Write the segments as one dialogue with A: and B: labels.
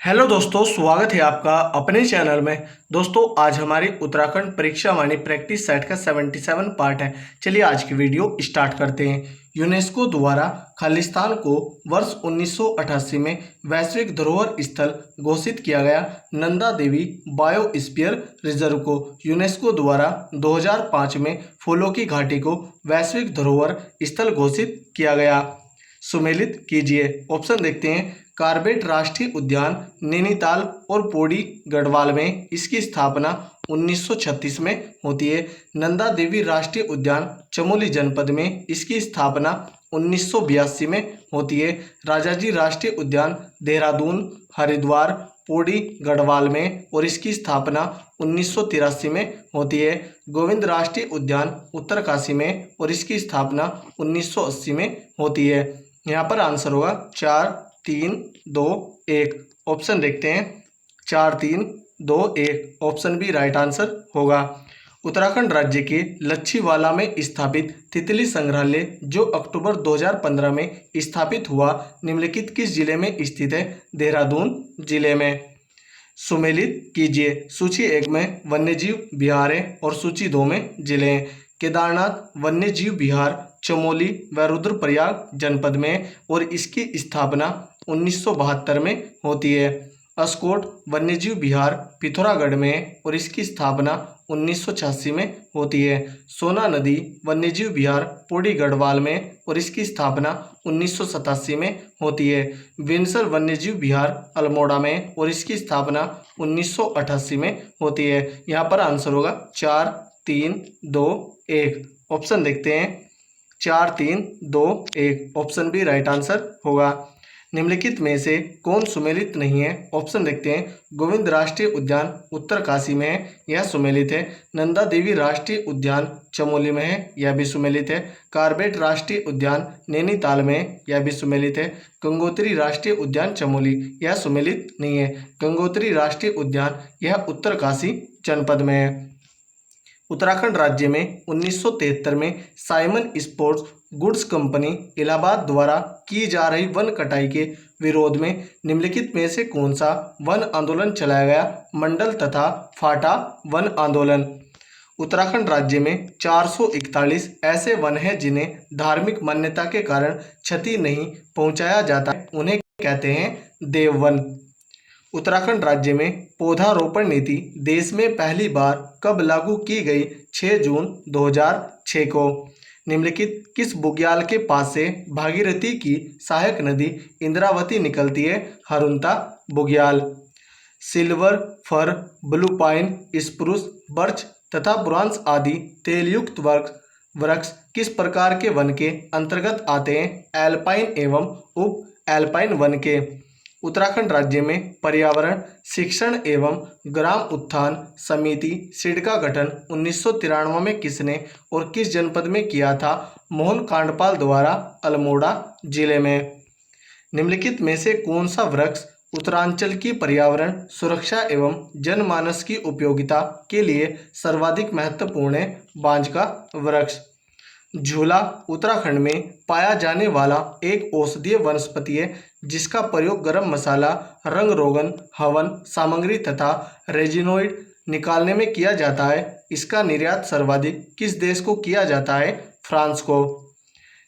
A: Hello दोस्तों, स्वागत है आपका अपने चैनल में। दोस्तों, आज हमारी उत्तराखंड परीक्षा वाणी प्रैक्टिस सेट का 77 पार्ट है। चलिए आज की वीडियो स्टार्ट करते हैं। यूनेस्को द्वारा खालिस्तान को वर्ष 1988 में वैश्विक धरोहर स्थल घोषित किया गया। नंदा देवी बायोस्फीयर रिजर्व को यूनेस्को द्वारा 2005 में फूलों की घाटी को वैश्विक धरोहर स्थल घोषित किया गया। सुमेलित कीजिए। ऑप्शन देखते हैं। कार्बेट राष्ट्रीय उद्यान नैनीताल और पौड़ी गढ़वाल में, इसकी स्थापना 1936 में होती है। नंदा देवी राष्ट्रीय उद्यान चमोली जनपद में, इसकी स्थापना 1982 में होती है। राजाजी राष्ट्रीय उद्यान देहरादून, हरिद्वार, पौड़ी गढ़वाल में और इसकी स्थापना 1983 में होती है। गोविंद राष्ट्रीय उद्यान उत्तरकाशी में और इसकी स्थापना 1980 में होती है। यहाँ पर आंसर होगा 4 3 2 1। ऑप्शन देखते हैं। 4 3 2 1 ऑप्शन बी राइट आंसर होगा। उत्तराखंड राज्य के लच्छीवाला में स्थापित तितली संग्रहालय जो अक्टूबर 2015 में स्थापित हुआ, निम्नलिखित किस जिले में स्थित है? देहरादून जिले में। सुमेलित कीजिए। सूची 1 में वन्यजीव विहार है और सूची 2 में जिले हैं। केदारनाथ वन्यजीव विहार चमोली व रुद्रप्रयाग जनपद में और इसकी स्थापना 1972 में होती है। अस्कोट वन्यजीव विहार पिथौरागढ़ में और इसकी स्थापना 1986 में होती है। सोना नदी वन्यजीव विहार पौड़ी गढ़वाल में और इसकी स्थापना 1987 में होती है। विंसल वन्यजीव विहार अल्मोड़ा में और इसकी स्थापना 1988 में होती है। यहाँ पर आंसर होगा 4 3 2 1। ऑप्शन देखते हैं। 4 3 2 1 ऑप्शन बी राइट आंसर होगा। निम्नलिखित में से कौन सुमेलित नहीं है? ऑप्शन देखते हैं। गोविंद राष्ट्रीय उद्यान उत्तरकाशी में है, यह सुमेलित है। नंदा देवी राष्ट्रीय उद्यान चमोली में है, यह भी सुमेलित है। कार्बेट राष्ट्रीय उद्यान नैनीताल में, यह भी सुमेलित है। गंगोत्री राष्ट्रीय उद्यान चमोली, यह सुमेलित नहीं है। गंगोत्री राष्ट्रीय उद्यान यह उत्तरकाशी जनपद में है। उत्तराखंड राज्य में 1973 में Simon sports goods company Allahabad द्वारा की जा रही वन कटाई के विरोध में निम्नलिखित में से कौन सा वन आंदोलन चलाया गया? मंडल तथा फाटा वन आंदोलन। उत्तराखंड राज्य में 441 ऐसे वन हैं जिन्हें धार्मिक मान्यता के कारण क्षति नहीं पहुंचाया जाता है, उन्हें कहते हैं देववन। उत्तराखंड राज्य में पौधारोपण नीति देश में पहली बार कब लागू की गई? 6 जून 2006 को। निम्नलिखित किस बुग्याल के पास से भागीरथी की सहायक नदी इंद्रावती निकलती है? Harunta Bugyal. Silver fir, blue pine, spruce, birch तथा बुरांस आदि तेलयुक्त वृक्ष किस प्रकार के वन के अंतर्गत आते हैं? एल्पाइन एवं उप एल्पाइन वन के। उत्तराखंड राज्य में पर्यावरण शिक्षण एवं ग्राम उत्थान समिति सिड का गठन 1993 में किसने और किस जनपद में किया था? मोहन कांडपाल द्वारा अल्मोड़ा जिले में। निम्नलिखित में से कौन सा वृक्ष उत्तरांचल की पर्यावरण सुरक्षा एवं जनमानस की उपयोगिता के लिए सर्वाधिक महत्वपूर्ण है? बांज का वृक्ष। झूला उत्तराखंड में पाया जाने वाला एक औषधीय वनस्पति है जिसका प्रयोग गरम मसाला, रंग रोगन, हवन सामग्री तथा रेजिनोइड निकालने में किया जाता है। इसका निर्यात सर्वाधिक किस देश को किया जाता है? फ्रांस को।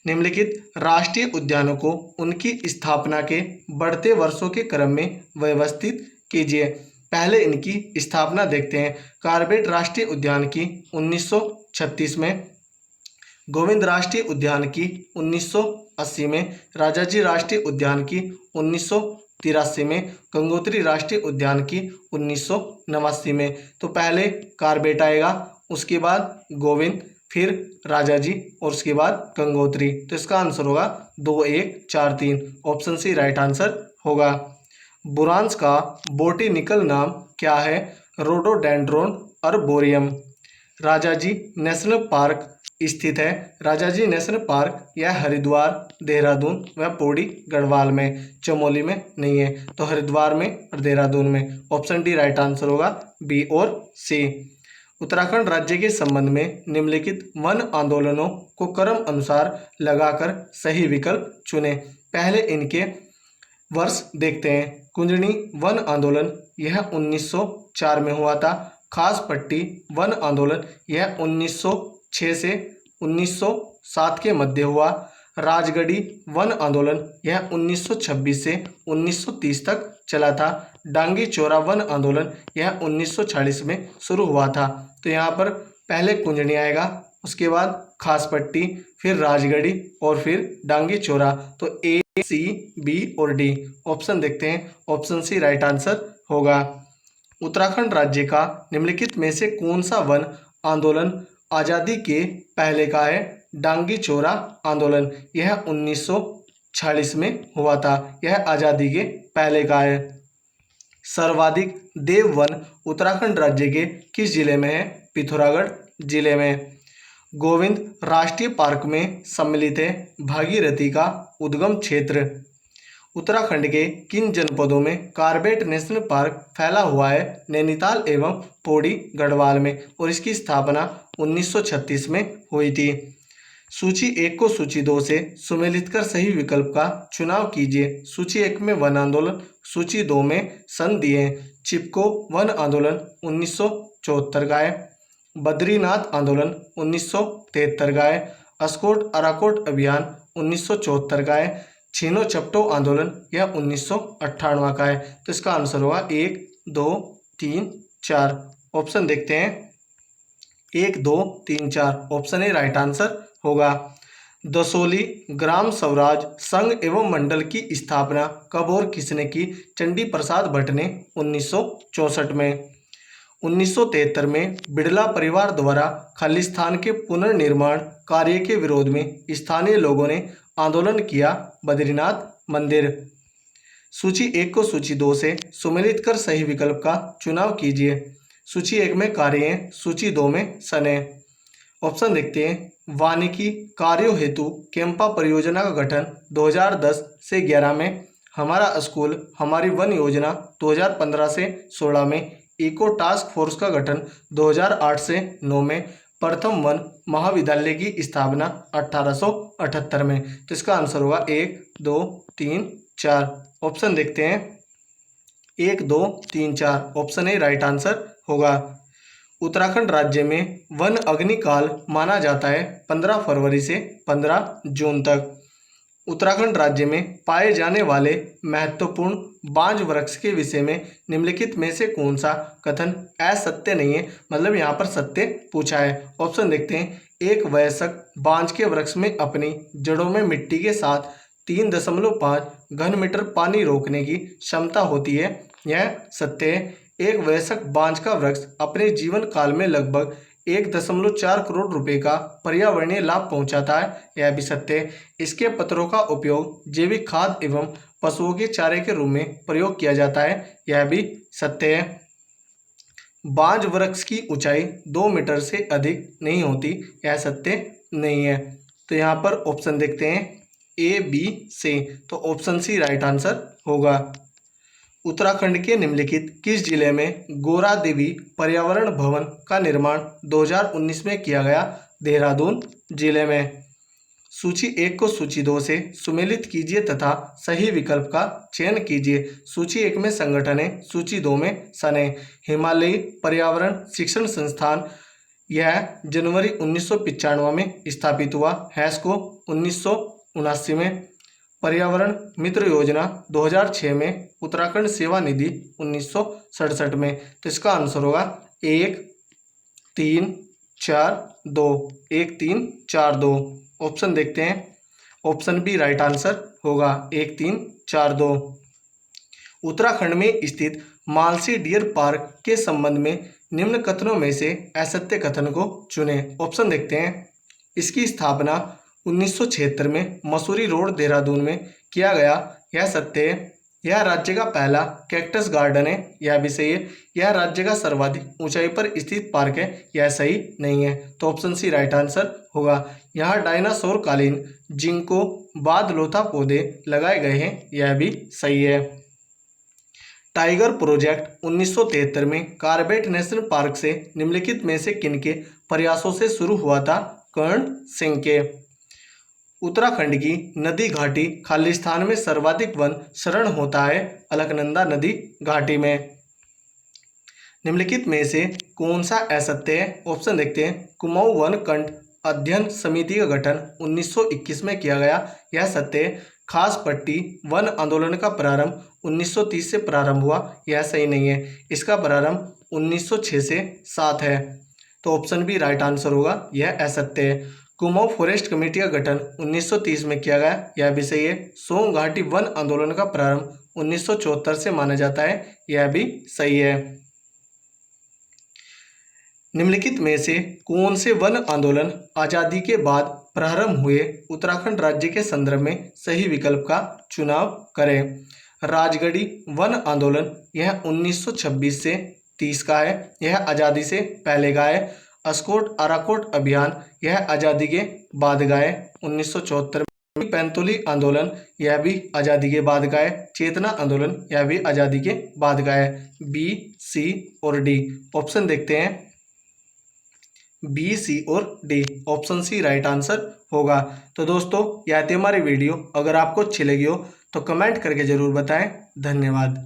A: निम्नलिखित राष्ट्रीय उद्यानों को उनकी स्थापना के बढ़ते वर्षों के क्रम में व्यवस्थित कीजिए। पहले इनकी स्थापना देखते हैं। कार्बेट राष्ट्रीय उद्यान की 1936 में, गोविंद राष्ट्रीय उद्यान की 1980 में, राजाजी राष्ट्रीय उद्यान की 1983 में, गंगोत्री राष्ट्रीय उद्यान की 1989 में। तो पहले कार्बेट आएगा, उसके बाद गोविंद, फिर राजाजी और उसके बाद गंगोत्री। तो इसका आंसर होगा 2 1 4 3। ऑप्शन सी राइट आंसर होगा। बुरांस का बोटेनिकल नाम क्या है? Rhododendron arboreum. Rajaji national park स्थित है। राजाजी नेशनल पार्क यह हरिद्वार, देहरादून व पौड़ी गढ़वाल में, चमोली में नहीं है। तो हरिद्वार में और देहरादून में। ऑप्शन डी राइट आंसर होगा, बी और सी। उत्तराखंड राज्य के संबंध में निम्नलिखित वन आंदोलनों को क्रम अनुसार लगाकर सही विकल्प चुनें। पहले इनके वर्ष देखते हैं। कुंजनी वन आंदोलन यह 1904 में हुआ था। खास पट्टी वन आंदोलन यह 1906 से 1907 के मध्य हुआ। राजगढ़ी वन आंदोलन यह 1926 से 1930 तक चला था। डांगी चौरा वन आंदोलन यह 1940 में शुरू हुआ था। तो यहाँ पर पहले कुंजनी आएगा, उसके बाद खास पट्टी, फिर राजगढ़ी और फिर डांगी चौरा। तो ए, सी, बी और डी ऑप्शन देखते हैं। ऑप्शन सी राइट आंसर होगा। उत्तराखंड राज्य का निम्नलिखित में से कौन सा वन आंदोलन आज़ादी के पहले का है? डांगी चौरा आंदोलन यह 1940 में हुआ था। यह आज़ादी के पहले का है। सर्वाधिक देव वन उत्तराखंड राज्य के किस जिले में है? पिथौरागढ़ जिले में। गोविंद राष्ट्रीय पार्क में सम्मिलित है भागीरथी का उद्गम क्षेत्र। उत्तराखंड के किन जनपदों में कॉर्बेट नेशनल पार्क फैला हुआ है? नैनीताल एवं पौड़ी गढ़वाल में, और इसकी स्थापना 1936 में हुई थी। सूची 1 को सूची 2 से सुमेलित कर सही विकल्प का चुनाव कीजिए। सूची 1 में वन आंदोलन, सूची 2 में सन दिए। चिपको वन आंदोलन 1974 का है। बद्रीनाथ आंदोलन 1973 का है। अस्कोट अराकोट अभियान 1974 का है। छीनो चपटो आंदोलन यह 1998 का है। तो इसका आंसर होगा 1, 2, 3, 4। ऑप्शन देखते हैं। 1, 2, 3, 4 ऑप्शन ए राइट आंसर होगा। दसोली ग्राम स्वराज संघ एवं मंडल की स्थापना कब और किसने की? चंडी प्रसाद भट्ट ने 1964 में। 1973 में बिड़ला परिवार द्वारा खालिस्तान के पुनर्निर्माण कार्य के विरोध में स्थानीय लोगों ने आंदोलन किया। बद्रीनाथ मंदिर। सूची 1 को सूची 2 से सुमेलित कर सही विकल्प का चुनाव कीजिए। सूची 1 में कार्य हैं, सूची 2 में सन है। ऑप्शन देखते हैं। वानिकी कार्यों हेतु कैंपा परियोजना का गठन 2010 से 11 में। हमारा स्कूल हमारी वन योजना 2015 से 16 में। इको टास्क फोर्स का गठन 2008 से 9 में। प्रथम वन महाविद्यालय की स्थापना 1878 में। तो इसका आंसर होगा 1, 2, 3, 4। ऑप्शन देखते हैं। 1, 2, 3, 4 ऑप्शन ए राइट आंसर होगा। उत्तराखंड राज्य में वन अग्निकाल माना जाता है 15 फरवरी से 15 जून तक। उत्तराखंड राज्य में पाए जाने वाले महत्वपूर्ण बांज वृक्ष के विषय में निम्नलिखित में से कौन सा कथन असत्य नहीं है? मतलब यहाँ पर सत्य पूछा है। ऑप्शन देखते हैं। एक वयस्क बांज के वृक्ष में अपनी जड़ों में मिट्टी के साथ 3.5 घन मीटर पानी रोकने की क्षमता होती है, यह सत्य है। एक वयस्क बांज का वृक्ष अपने जीवन काल में लगभग 1.4 करोड़ रुपए का पर्यावरणीय लाभ पहुंचाता है, यह भी सत्य है। इसके पत्रों का उपयोग जैविक खाद एवं पशुओं के चारे के रूप में प्रयोग किया जाता है, यह भी सत्य है। बांज वृक्ष की ऊंचाई 2 मीटर से अधिक नहीं होती, यह सत्य नहीं है। तो यहाँ पर ऑप्शन देखते हैं। ए, बी, सी। तो ऑप्शन सी राइट आंसर होगा। उत्तराखंड के निम्नलिखित किस जिले में गोरा देवी पर्यावरण भवन का निर्माण 2019 में किया गया? देहरादून जिले में। सूची 1 को सूची 2 से सुमेलित कीजिए तथा सही विकल्प का चयन कीजिए। सूची 1 में संगठन है, सूची 2 में सन है। हिमालयी पर्यावरण शिक्षण संस्थान यह जनवरी 1995 में स्थापित हुआ। हैस्को 1979 में। पर्यावरण मित्र योजना 2006 में। उत्तराखंड सेवा निधि 1967 में। तो इसका आंसर होगा 1, 3, 4, 2। 1, 3, 4, 2 ऑप्शन देखते हैं। ऑप्शन बी राइट आंसर होगा। 1, 3, 4, 2। उत्तराखंड में स्थित मानसी डियर पार्क के संबंध में निम्न कथनों में से असत्य कथन को चुनें। ऑप्शन देखते हैं। इसकी स्थापना 1976 में मसूरी रोड देहरादून में किया गया, यह सत्य है। यह राज्य का पहला कैक्टस गार्डन है, यह भी सही है। यह राज्य का सर्वाधिक ऊंचाई पर स्थित पार्क है, यह सही नहीं है। तो ऑप्शन सी राइट आंसर होगा। यहाँ डायनासोर कालीन जिंको बादलोथा पौधे लगाए गए हैं, यह भी सही है। टाइगर प्रोजेक्ट 1973 में कॉर्बेट नेशनल पार्क से निम्नलिखित में से किनके प्रयासों से शुरू हुआ था? कर्ण सिंह के। उत्तराखंड की नदी घाटी खालिस्तान में सर्वाधिक वन शरण होता है अलकनंदा नदी घाटी में। निम्नलिखित में से कौन सा असत्य है? ऑप्शन देखते हैं। कुमाऊं वन खंड अध्ययन समिति का गठन 1921 में किया गया, यह सत्य है। खास पट्टी वन आंदोलन का प्रारंभ 1930 से प्रारंभ हुआ, यह सही नहीं है। इसका प्रारंभ 1906 से 7 है, तो ऑप्शन बी राइट आंसर होगा, यह असत्य है। कुमाऊं फॉरेस्ट कमेटी का गठन 1930 में किया गया, यह भी सही है। सोंग घाटी वन आंदोलन का प्रारंभ 1974 से माना जाता है, यह भी सही है। निम्नलिखित में से कौन से वन आंदोलन आजादी के बाद प्रारंभ हुए उत्तराखंड राज्य के संदर्भ में सही विकल्प का चुनाव करें? राजगढ़ी वन आंदोलन यह 1926 से 30 का है, यह आज़ादी से पहले का है। अस्कोट अराकोट अभियान यह आज़ादी के बाद का है 1974 में। पैंतोली आंदोलन यह भी आज़ादी के बाद का है। चेतना आंदोलन यह भी आज़ादी के बाद का है। बी, सी और डी, ऑप्शन देखते हैं। बी, सी और D, option C right answer होगा। तो दोस्तों यह थी हमारी वीडियो। अगर आपको अच्छी लगी हो तो कमेंट करके ज़रूर बताएं। धन्यवाद।